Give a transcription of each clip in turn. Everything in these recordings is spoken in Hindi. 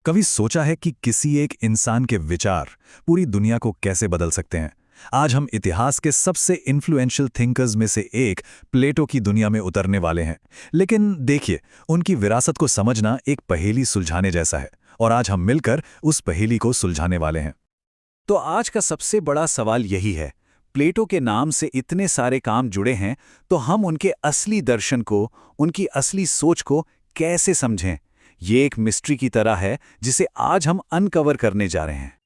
कभी सोचा है कि किसी एक इंसान के विचार पूरी दुनिया को कैसे बदल सकते हैं? आज हम इतिहास के सबसे इन्फ्लुएंशियल थिंकर्स में से एक प्लेटो की दुनिया में उतरने वाले हैं। लेकिन देखिए, उनकी विरासत को समझना एक पहेली सुलझाने जैसा है, और आज हम मिलकर उस पहेली को सुलझाने वाले हैं। तो आज का सबसे बड़ा सवाल यही है, प्लेटो के नाम से इतने सारे काम जुड़े हैं, तो हम उनके असली दर्शन को, उनकी असली सोच को कैसे समझें? ये एक मिस्ट्री की तरह है जिसे आज हम अनकवर करने जा रहे हैं।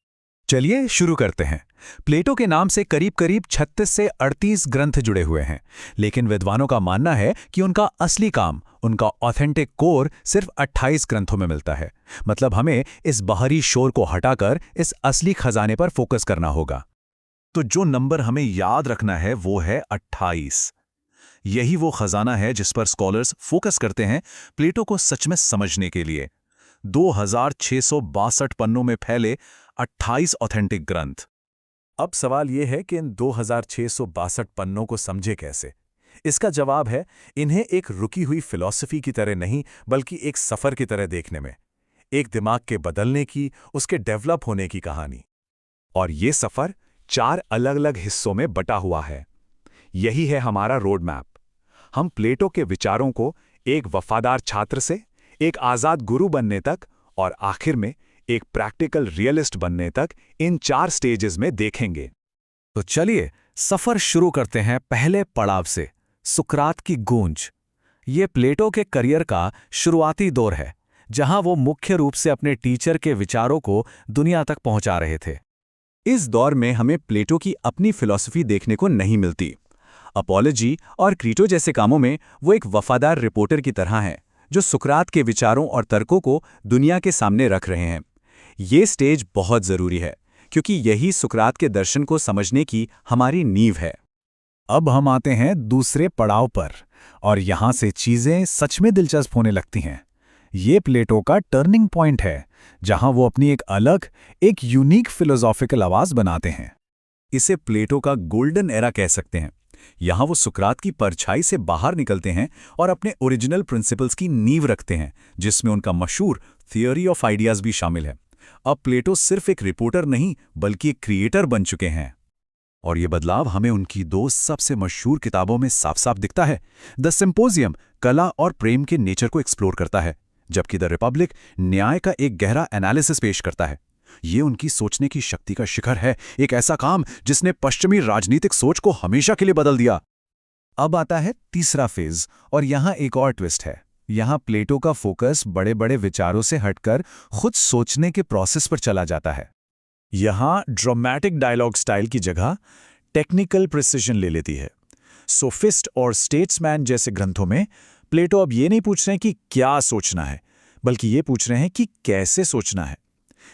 चलिए शुरू करते हैं। प्लेटो के नाम से करीब करीब 36 से 38 ग्रंथ जुड़े हुए हैं, लेकिन विद्वानों का मानना है कि उनका असली काम, उनका ऑथेंटिक कोर सिर्फ 28 ग्रंथों में मिलता है। मतलब हमें इस बाहरी शोर को हटाकर इस असली खजाने पर फोकस करना होगा। तो जो नंबर हमें याद रखना है वो है 28। यही वो खजाना है जिस पर स्कॉलर्स फोकस करते हैं प्लेटो को सच में समझने के लिए। 2662 पन्नों में फैले 28 ऑथेंटिक ग्रंथ। अब सवाल यह है कि इन 2662 पन्नों को समझे कैसे? इसका जवाब है, इन्हें एक रुकी हुई फिलॉसफी की तरह नहीं, बल्कि एक सफर की तरह देखने में। एक दिमाग के बदलने की, उसके डेवलप होने की कहानी। और ये सफर 4 अलग-अलग हिस्सों में बटा हुआ है। यही है हमारा रोड मैप। हम प्लेटो के विचारों को एक वफादार छात्र से, एक आजाद गुरु बनने तक, और आखिर में एक प्रैक्टिकल रियलिस्ट बनने तक इन 4 स्टेजेस में देखेंगे। तो चलिए सफर शुरू करते हैं पहले पड़ाव से, सुकरात की गूंज। ये प्लेटो के करियर का शुरुआती दौर है, जहां वो मुख्य रूप से अपने टीचर के विचारों को दुनिया तक पहुंचा रहे थे। इस दौर में हमें प्लेटो की अपनी फिलॉसफी देखने को नहीं मिलती। अपॉलॉजी और क्रीटो जैसे कामों में वो एक वफादार रिपोर्टर की तरह हैं, जो सुकरात के विचारों और तर्कों को दुनिया के सामने रख रहे हैं। ये स्टेज बहुत जरूरी है, क्योंकि यही सुकरात के दर्शन को समझने की हमारी नींव है। अब हम आते हैं दूसरे पड़ाव पर, और यहां से चीजें सच में दिलचस्प होने लगती हैं। ये प्लेटो का टर्निंग पॉइंट है, जहां वो अपनी एक अलग, एक यूनिक फिलोसॉफिकल आवाज बनाते हैं। इसे प्लेटो का गोल्डन एरा कह सकते हैं। यहां वो सुकरात की परछाई से बाहर निकलते हैं और अपने ओरिजिनल प्रिंसिपल्स की नींव रखते हैं, जिसमें उनका मशहूर थियोरी ऑफ आइडियाज भी शामिल है। अब प्लेटो सिर्फ एक रिपोर्टर नहीं, बल्कि एक क्रिएटर बन चुके हैं। और ये बदलाव हमें उनकी 2 सबसे मशहूर किताबों में साफ साफ दिखता है। द सिंपोजियम कला और प्रेम के नेचर को एक्सप्लोर करता है, जबकि द रिपब्लिक न्याय का एक गहरा एनालिसिस पेश करता है। ये उनकी सोचने की शक्ति का शिखर है, एक ऐसा काम जिसने पश्चिमी राजनीतिक सोच को हमेशा के लिए बदल दिया। अब आता है तीसरा फेज, और यहां एक और ट्विस्ट है। यहां प्लेटो का फोकस बड़े बड़े विचारों से हटकर खुद सोचने के प्रोसेस पर चला जाता है। यहां ड्रामेटिक डायलॉग स्टाइल की जगह टेक्निकल प्रिसिजन ले लेती है। सोफिस्ट और स्टेट्समैन जैसे ग्रंथों में प्लेटो अब ये नहीं पूछ रहे हैं कि क्या सोचना है, बल्कि ये पूछ रहे हैं कि कैसे सोचना है।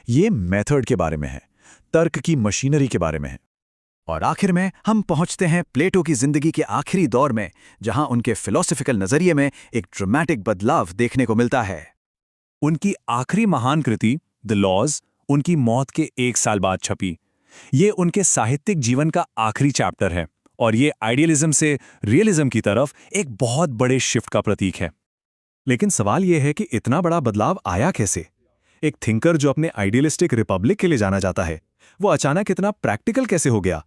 ये मेथड के बारे में है, तर्क की मशीनरी के बारे में है। और आखिर में हम पहुंचते हैं प्लेटो की जिंदगी के आखिरी दौर में, जहां उनके फिलॉसफिकल नजरिए में एक ड्रामेटिक बदलाव देखने को मिलता है। उनकी आखिरी महान कृति द लॉज उनकी मौत के 1 साल बाद छपी। ये उनके साहित्यिक जीवन का आखिरी चैप्टर है, और ये आइडियलिज्म से रियलिज्म की तरफ एक बहुत बड़े शिफ्ट का प्रतीक है। लेकिन सवाल यह है कि इतना बड़ा बदलाव आया कैसे? एक थिंकर जो अपने आइडियलिस्टिक रिपब्लिक के लिए जाना जाता है, वो अचानक इतना प्रैक्टिकल कैसे हो गया?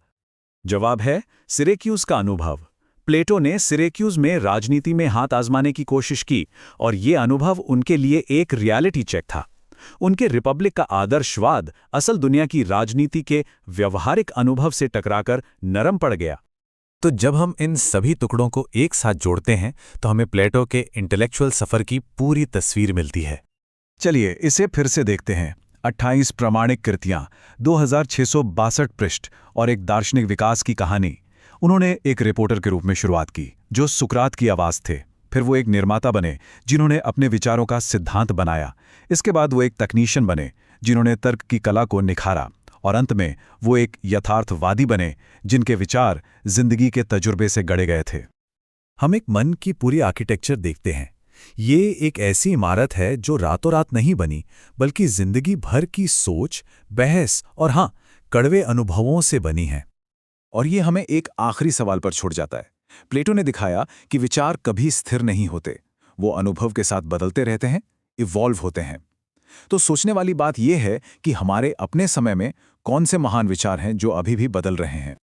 जवाब है सिरेक्यूज का अनुभव। प्लेटो ने सिरेक्यूज में राजनीति में हाथ आजमाने की कोशिश की, और ये अनुभव उनके लिए एक रियलिटी चेक था। उनके रिपब्लिक का आदर्शवाद असल दुनिया की राजनीति के व्यवहारिक अनुभव से टकराकर नरम पड़ गया। तो जब हम इन सभी टुकड़ों को एक साथ जोड़ते हैं, तो हमें प्लेटो के इंटेलेक्चुअल सफर की पूरी तस्वीर मिलती है। चलिए इसे फिर से देखते हैं। 28 प्रामाणिक कृतियां, 2662 पृष्ठ और एक दार्शनिक विकास की कहानी। उन्होंने एक रिपोर्टर के रूप में शुरुआत की, जो सुकरात की आवाज थे। फिर वो एक निर्माता बने, जिन्होंने अपने विचारों का सिद्धांत बनाया। इसके बाद वो एक तकनीशियन बने, जिन्होंने तर्क की कला को निखारा। और अंत में वो एक यथार्थवादी बने, जिनके विचार जिंदगी के तजुर्बे से गढ़े गए थे। हम एक मन की पूरी आर्किटेक्चर देखते हैं। ये एक ऐसी इमारत है जो रातों रात नहीं बनी, बल्कि जिंदगी भर की सोच, बहस और हाँ, कड़वे अनुभवों से बनी है। और ये हमें एक आखिरी सवाल पर छोड़ जाता है। प्लेटो ने दिखाया कि विचार कभी स्थिर नहीं होते, वो अनुभव के साथ बदलते रहते हैं, इवॉल्व होते हैं। तो सोचने वाली बात यह है कि हमारे अपने समय में कौन से महान विचार हैं जो अभी भी बदल रहे हैं।